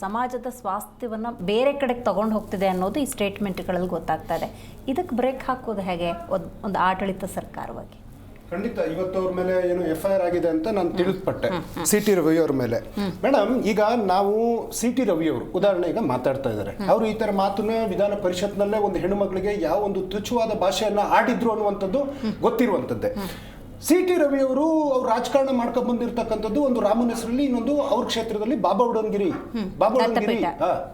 ಸಮಾಜದ ಸ್ವಾಸ್ಥ್ಯವನ್ನು ಬೇರೆ ಕಡೆಗೆ ತಗೊಂಡು ಹೋಗ್ತಿದೆ ಅನ್ನೋದು ಈ ಸ್ಟೇಟ್ಮೆಂಟ್ಗಳಲ್ಲಿ ಗೊತ್ತಾಗ್ತಾ ಇದೆ. ಇದಕ್ಕೆ ಬ್ರೇಕ್ ಹಾಕೋದು ಹೇಗೆ ಒಂದು ಆಡಳಿತ ಸರ್ಕಾರವಾಗಿ? ಖಂಡಿತ ಇವತ್ತು ಅವ್ರ ಮೇಲೆ ಏನು FIR ಆಗಿದೆ ಅಂತ ನಾನು ತಿಳಿದುಪಟ್ಟೆ, CT ರವಿ ಅವ್ರ ಮೇಲೆ. ಮೇಡಮ್, ಈಗ ನಾವು CT ರವಿ ಅವರು ಉದಾಹರಣೆ ಈಗ ಮಾತಾಡ್ತಾ ಇದ್ದಾರೆ, ಅವರು ಈ ತರ ಮಾತನ್ನ ವಿಧಾನ ಪರಿಷತ್ನಲ್ಲೇ ಒಂದು ಹೆಣ್ಣು ಮಗಳಿಗೆ ಯಾವ ಒಂದು ತುಚ್ಛವಾದ ಭಾಷೆಯನ್ನ ಆಡಿದ್ರು ಅನ್ನುವಂಥದ್ದು ಗೊತ್ತಿರುವಂಥದ್ದೇ. CT ರವಿ ಅವರು ರಾಜಕಾರಣ ಮಾಡ್ಕೊಂಡು ಬಂದಿರತಕ್ಕಂಥದ್ದು ಒಂದು ರಾಮನ ಹೆಸರಲ್ಲಿ, ಇನ್ನೊಂದು ಅವ್ರ ಕ್ಷೇತ್ರದಲ್ಲಿ ಬಾಬಾಬುಡನ್ಗಿರಿ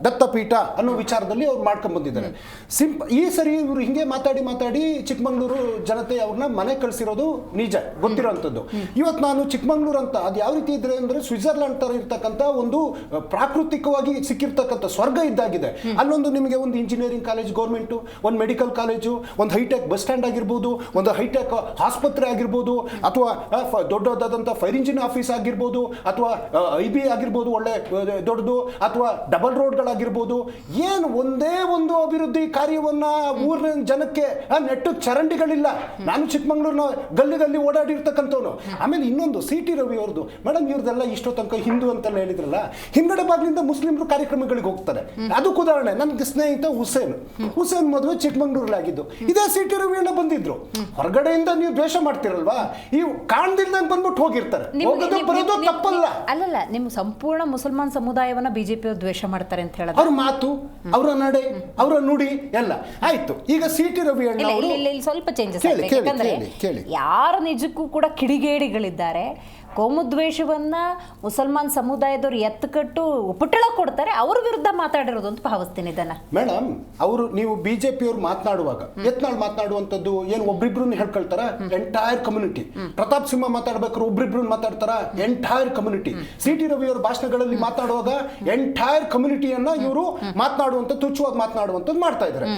ದತ್ತಪೀಠ ಅನ್ನೋ ವಿಚಾರದಲ್ಲಿ ಅವ್ರು ಮಾಡ್ಕೊಂಡು ಬಂದಿದ್ದಾರೆ. ಈ ಸರಿ ಇವರು ಹಿಂಗೆ ಮಾತಾಡಿ ಚಿಕ್ಕಮಂಗ್ಳೂರು ಜನತೆ ಅವ್ರನ್ನ ಮನೆ ಕಳಿಸಿರೋದು ನಿಜ ಗೊತ್ತಿರೋಂಥದ್ದು. ಇವತ್ತು ನಾನು ಚಿಕ್ಕಮಂಗ್ಳೂರು ಅಂತ ಅದು ಯಾವ ರೀತಿ ಇದ್ರೆ ಅಂದ್ರೆ ಸ್ವಿಟ್ಜರ್ಲ್ಯಾಂಡ್ ತರ ಇರ್ತಕ್ಕಂಥ ಒಂದು ಪ್ರಾಕೃತಿಕವಾಗಿ ಸಿಕ್ಕಿರ್ತಕ್ಕಂಥ ಸ್ವರ್ಗ ಇದ್ದಾಗಿದೆ. ಅಲ್ಲೊಂದು ನಿಮಗೆ ಒಂದು ಇಂಜಿನಿಯರಿಂಗ್ ಕಾಲೇಜ್ ಗೌರ್ಮೆಂಟು, ಒಂದು ಮೆಡಿಕಲ್ ಕಾಲೇಜು, ಒಂದು ಹೈಟೆಕ್ ಬಸ್ ಸ್ಟ್ಯಾಂಡ್ ಆಗಿರ್ಬೋದು, ಒಂದು ಹೈಟೆಕ್ ಆಸ್ಪತ್ರೆ ಆಗಿರ್ಬೋದು, ಅಥವಾ ದೊಡ್ಡದಾದಂಥ ಫೈರ್ ಇಂಜಿನ್ ಆಫೀಸ್ ಆಗಿರ್ಬೋದು, ಅಥವಾ IB ಆಗಿರ್ಬೋದು ಒಳ್ಳೆ ದೊಡ್ಡದು, ಅಥವಾ ಡಬಲ್ ರೋಡ್ಗಳಾಗಿರ್ಬೋದು. ಏನು ಒಂದೇ ಒಂದು ಅಭಿವೃದ್ಧಿ ಕಾರ್ಯವನ್ನ ಊರಿನ ಜನಕ್ಕೆ ನೆಟ್ಟಕ್ಕೆ ಚರಂಡಿಗಳಿಲ್ಲ. ನಾನು ಚಿಕ್ಕಮಂಗ್ಳೂರಿನ ಗಲ್ಲಿ ಓಡಾಡಿರ್ತಕ್ಕಂಥವ್ನು. ಆಮೇಲೆ ಇನ್ನೊಂದು CT ರವಿ ಅವ್ರದ್ದು, ಮೇಡಮ್ ಇವ್ರದೆಲ್ಲ ಇಷ್ಟೋ ತನಕ ಹಿಂದೂ ಅಂತೆಲ್ಲ ಹೇಳಿದ್ರಲ್ಲ, ಹಿಂಗಡೆ ಬಾಗಿಲಿಂದ ಮುಸ್ಲಿಮ್ರು ಕಾರ್ಯಕ್ರಮಗಳಿಗೆ ಹೋಗ್ತಾರೆ. ಅದಕ್ಕೆ ಉದಾಹರಣೆ ನನ್ನ ಸ್ನೇಹಿತ ಹುಸೇನ್ ಮದುವೆ ಚಿಕ್ಕಮಂಗ್ಳೂರಲ್ಲಿ ಆಗಿದ್ದು ಇದೇ CT ರವಿಯನ್ನ ಬಂದಿದ್ರು. ಹೊರಗಡೆಯಿಂದ ನೀವು ದ್ವೇಷ ಮಾಡ್ತಿರಲ್ವಾ, ಈ ಕಾಣ್ದಿಲ್ದಂಗೆ ಬಂದ್ಬಿಟ್ಟು ಹೋಗಿರ್ತಾರೆ. ಬರೋದು ತಪ್ಪಲ್ಲ. ಅಲ್ಲಲ್ಲ, ನಿಮ್ಮ ಸಂಪೂರ್ಣ ಮುಸಲ್ಮಾನ್ ಸಮುದಾಯವನ್ನ ಬಿಜೆಪಿ ದ್ವೇಷ ಮಾಡ್ತಾರೆ ಅಂತ ಹೇಳೋದು. ಅವ್ರ ಮಾತು, ಅವರ ನಡೆ, ಅವರ ನುಡಿ ಎಲ್ಲ ಆಯ್ತು. ಈಗ CT ರವಿ ಅಣ್ಣ ಸ್ವಲ್ಪ ಚೇಂಜಸ್ ಯಾಕಂದ್ರೆ ಯಾರು ನಿಜಕ್ಕೂ ಕೂಡ ಕಿಡಿಗೇಡಿಗಳಿದ್ದಾರೆ, ಕೋಮುದ್ವೇಷವನ್ನ ಮುಸಲ್ಮಾನ್ ಸಮುದಾಯದವ್ರು ಎತ್ತುಕಟ್ಟು ಉಪಟಳ ಕೊಡ್ತಾರೆ, ಅವ್ರ ವಿರುದ್ಧ ಮಾತಾಡಿರೋದು ಅಂತ ಭಾವಿಸ್ತೀನಿ ಇದನ್ನ. ಮೇಡಮ್, ಅವರು ನೀವು BJP ಅವ್ರು ಮಾತನಾಡುವಾಗ ಯತ್ನಾಳ್ ಮಾತನಾಡುವಂಥದ್ದು ಏನು ಒಬ್ರಿಬ್ರು ಹೇಳ್ಕೊಳ್ತಾರ, ಎಂಟೈರ್ ಕಮ್ಯುನಿಟಿ. ಪ್ರತಾಪ್ ಸಿಂಹ ಮಾತಾಡ್ಬೇಕಾದ್ರೆ ಒಬ್ರಿಬ್ರು ಮಾತಾಡ್ತಾರ, ಎಂಟೈರ್ ಕಮ್ಯುನಿಟಿ. CT ರವಿ ಅವ್ರ ಭಾಷಣಗಳಲ್ಲಿ ಮಾತಾಡುವಾಗ ಎಂಟೈರ್ ಕಮ್ಯುನಿಟಿಯನ್ನ ಇವರು ಮಾತನಾಡುವಂಥ ತುಚ್ಛವಾಗಿ ಮಾತನಾಡುವಂಥದ್ದು ಮಾಡ್ತಾ ಇದ್ದಾರೆ.